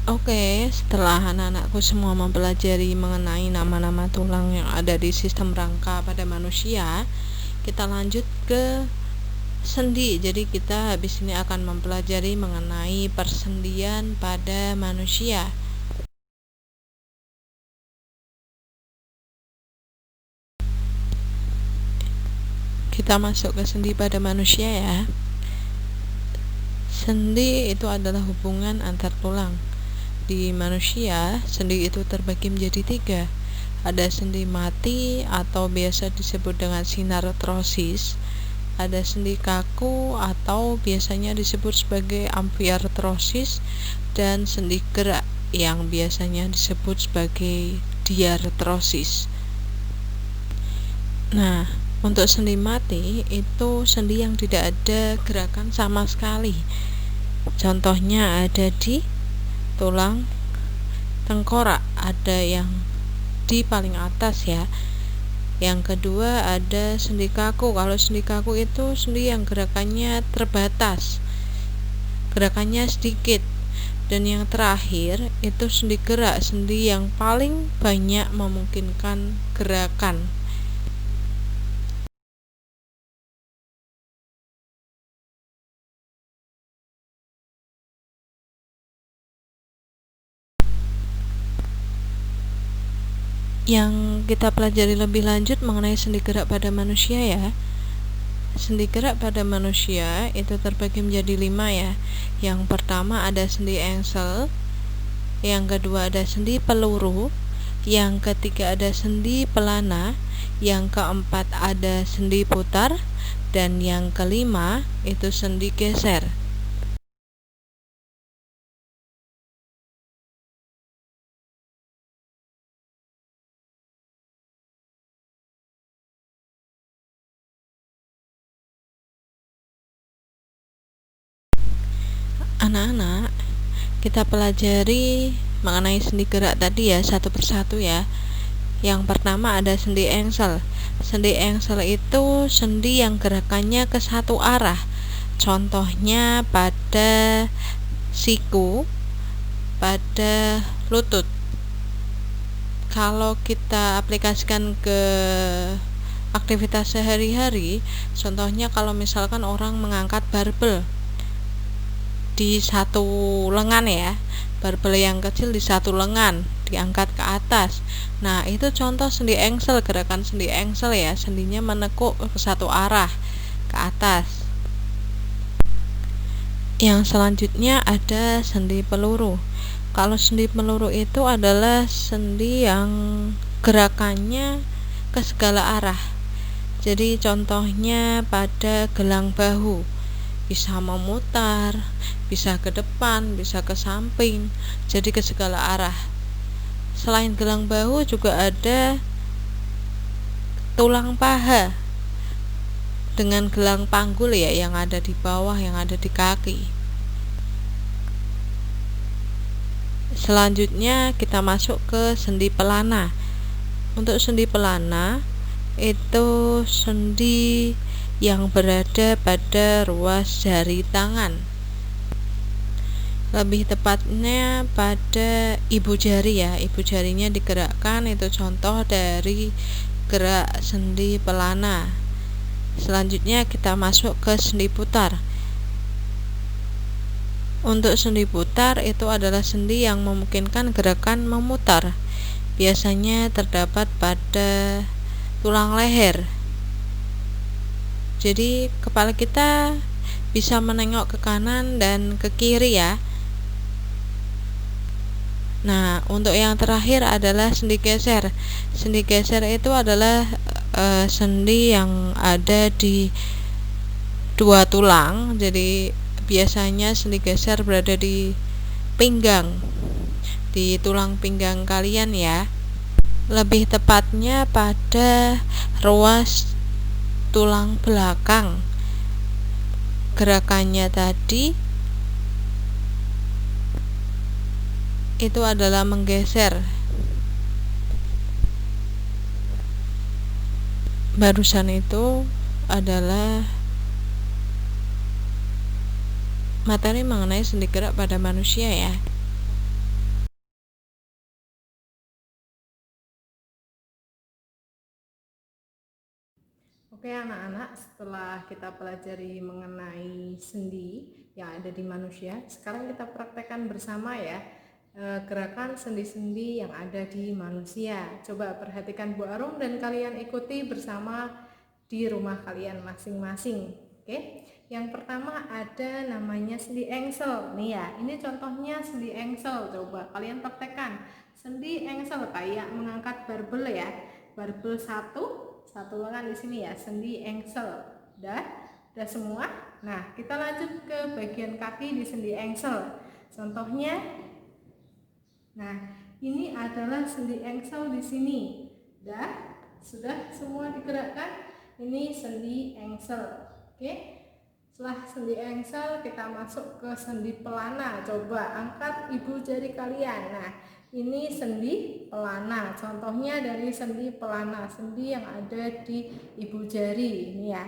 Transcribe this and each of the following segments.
Oke, setelah anak-anakku semua mempelajari mengenai nama-nama tulang yang ada di sistem rangka pada manusia, kita lanjut ke sendi. Jadi kita habis ini akan mempelajari mengenai persendian pada manusia. Kita masuk ke sendi pada manusia ya. Sendi itu adalah hubungan antar tulang. Di manusia, sendi itu terbagi menjadi 3. Ada sendi mati atau biasa disebut dengan sinartrosis, ada sendi kaku atau biasanya disebut sebagai amfiartrosis, dan sendi gerak yang biasanya disebut sebagai diartrosis. Nah, untuk sendi mati itu sendi yang tidak ada gerakan sama sekali. Contohnya ada di tulang tengkorak, ada yang di paling atas ya. Yang kedua ada sendi kaku. Kalau sendi kaku itu sendi yang gerakannya terbatas, gerakannya sedikit. Dan yang terakhir itu sendi gerak, sendi yang paling banyak memungkinkan gerakan. Yang kita pelajari lebih lanjut mengenai sendi gerak pada manusia ya. Sendi gerak pada manusia itu terbagi menjadi 5 ya. Yang pertama ada sendi engsel, yang kedua ada sendi peluru, yang ketiga ada sendi pelana, yang keempat ada sendi putar, dan yang kelima itu sendi geser. Anak-anak, kita pelajari mengenai sendi gerak tadi ya, satu persatu ya. Yang pertama ada sendi engsel. Sendi engsel itu sendi yang gerakannya ke satu arah. Contohnya pada siku, pada lutut. Kalau kita aplikasikan ke aktivitas sehari-hari, contohnya kalau misalkan orang mengangkat barbel di satu lengan ya, barbel yang kecil di satu lengan diangkat ke atas. Nah, itu contoh sendi engsel, gerakan sendi engsel ya, sendinya menekuk ke satu arah ke atas. Yang selanjutnya ada sendi peluru. Kalau sendi peluru itu adalah sendi yang gerakannya ke segala arah. Jadi contohnya pada gelang bahu, bisa memutar, bisa ke depan, bisa ke samping, jadi ke segala arah. Selain gelang bahu juga ada tulang paha dengan gelang panggul ya, yang ada di bawah, yang ada di kaki. Selanjutnya kita masuk ke sendi pelana. Untuk sendi pelana itu sendi yang berada pada ruas jari tangan, lebih tepatnya pada ibu jari ya. Ibu jarinya digerakkan, itu contoh dari gerak sendi pelana. Selanjutnya kita masuk ke sendi putar. Untuk sendi putar itu adalah sendi yang memungkinkan gerakan memutar. Biasanya terdapat pada tulang leher. Jadi kepala kita bisa menengok ke kanan dan ke kiri ya. Nah, untuk yang terakhir adalah sendi geser. Sendi geser itu adalah sendi yang ada di dua tulang. Jadi biasanya sendi geser berada di pinggang, di tulang pinggang kalian ya. Lebih tepatnya pada ruas tulang belakang. Gerakannya tadi itu adalah menggeser. Barusan itu adalah materi mengenai sendi gerak pada manusia ya. Oke anak-anak, setelah kita pelajari mengenai sendi yang ada di manusia, sekarang kita praktekkan bersama ya gerakan sendi-sendi yang ada di manusia. Coba perhatikan Bu Arum dan kalian ikuti bersama di rumah kalian masing-masing. Oke, yang pertama ada namanya sendi engsel nih ya. Ini contohnya sendi engsel. Coba kalian praktekkan sendi engsel kayak mengangkat barbel ya. Barbel satu lengan di sini ya, sendi engsel. Udah semua. Nah, kita lanjut ke bagian kaki di sendi engsel. Contohnya, nah ini adalah sendi engsel di sini. Sudah semua digerakkan. Ini sendi engsel. Oke. Setelah sendi engsel, kita masuk ke sendi pelana. Coba angkat ibu jari kalian. Nah, ini sendi pelana. Contohnya dari sendi pelana, sendi yang ada di ibu jari. Ini ya,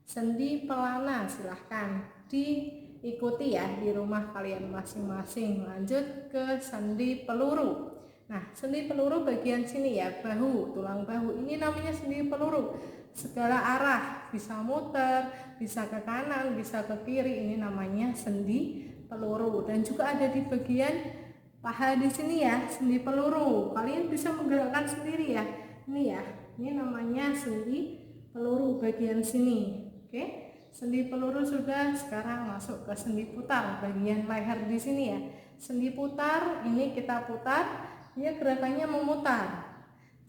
sendi pelana. Silahkan diikuti ya di rumah kalian masing-masing. Lanjut ke sendi peluru. Nah, sendi peluru bagian sini ya, bahu, tulang bahu. Ini namanya sendi peluru. Segala arah, bisa muter, bisa ke kanan, bisa ke kiri. Ini namanya sendi peluru. Dan juga ada di bagian paha di sini ya, sendi peluru. Kalian bisa menggerakkan sendiri ya. Ini ya, ini namanya sendi peluru bagian sini. Oke, sendi peluru sudah. Sekarang masuk ke sendi putar bagian leher di sini ya. Sendi putar, ini kita putar, dia gerakannya memutar.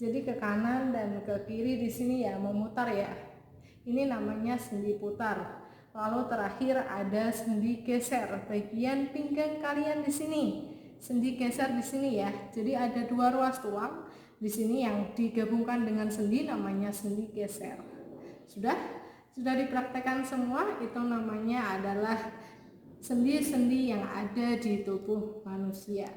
Jadi ke kanan dan ke kiri di sini ya, memutar ya. Ini namanya sendi putar. Lalu terakhir ada sendi geser bagian pinggang kalian di sini. Sendi geser di sini ya. Jadi ada dua ruas tulang di sini yang digabungkan dengan sendi, namanya sendi geser. Sudah dipraktekkan semua. Itu namanya adalah sendi-sendi yang ada di tubuh manusia.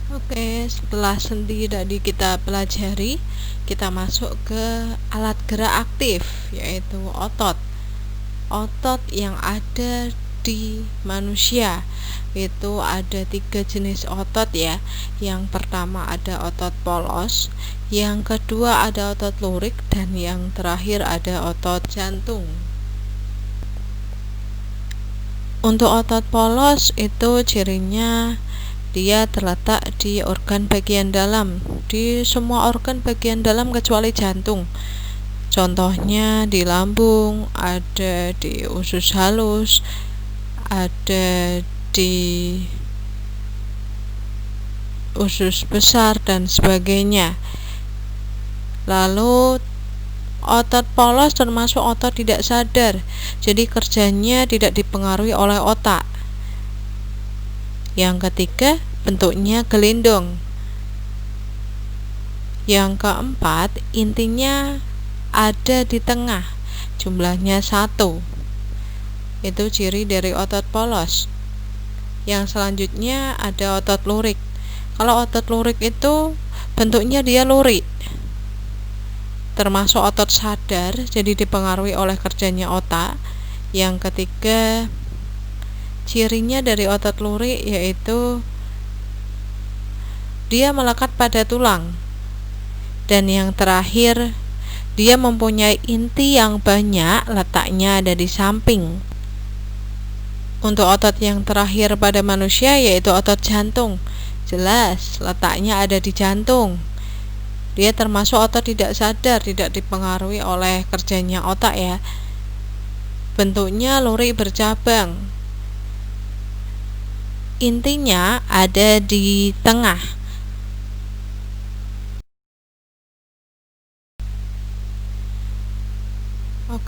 Oke, setelah sendi tadi kita pelajari, kita masuk ke alat gerak aktif, yaitu otot. Otot yang ada di manusia itu ada 3 jenis otot ya. Yang pertama ada otot polos, yang kedua ada otot lurik, dan yang terakhir ada otot jantung. Untuk otot polos itu cirinya dia terletak di organ bagian dalam, di semua organ bagian dalam kecuali jantung. Contohnya di lambung, ada di usus halus, ada di usus besar dan sebagainya. Lalu otot polos termasuk otot tidak sadar, jadi kerjanya tidak dipengaruhi oleh otak. Yang ketiga, bentuknya gelindong. Yang keempat, intinya ada di tengah, jumlahnya 1. Itu ciri dari otot polos. Yang selanjutnya ada otot lurik. Kalau otot lurik itu bentuknya dia lurik, termasuk otot sadar, jadi dipengaruhi oleh kerjanya otak. Yang ketiga, cirinya dari otot lurik yaitu dia melekat pada tulang. Dan yang terakhir, dia mempunyai inti yang banyak, letaknya ada di samping. Untuk otot yang terakhir pada manusia yaitu otot jantung. Jelas, letaknya ada di jantung. Dia termasuk otot tidak sadar, tidak dipengaruhi oleh kerjanya otak ya. Bentuknya lurik bercabang. Intinya ada di tengah.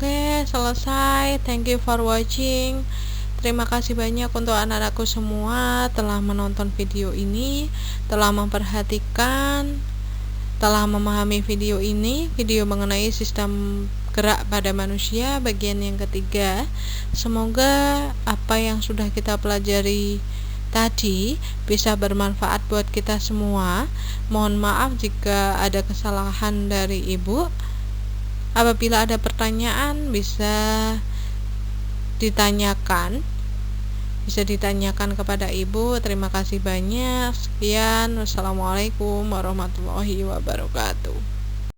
Oke, selesai. Thank you for watching. Terima kasih banyak untuk anak-anakku semua telah menonton video ini, telah memperhatikan, telah memahami video ini, video mengenai sistem gerak pada manusia bagian yang ketiga. Semoga apa yang sudah kita pelajari tadi bisa bermanfaat buat kita semua. Mohon maaf jika ada kesalahan dari Ibu. Apabila ada pertanyaan bisa ditanyakan kepada Ibu. Terima kasih banyak. Sekian. Wassalamualaikum warahmatullahi wabarakatuh.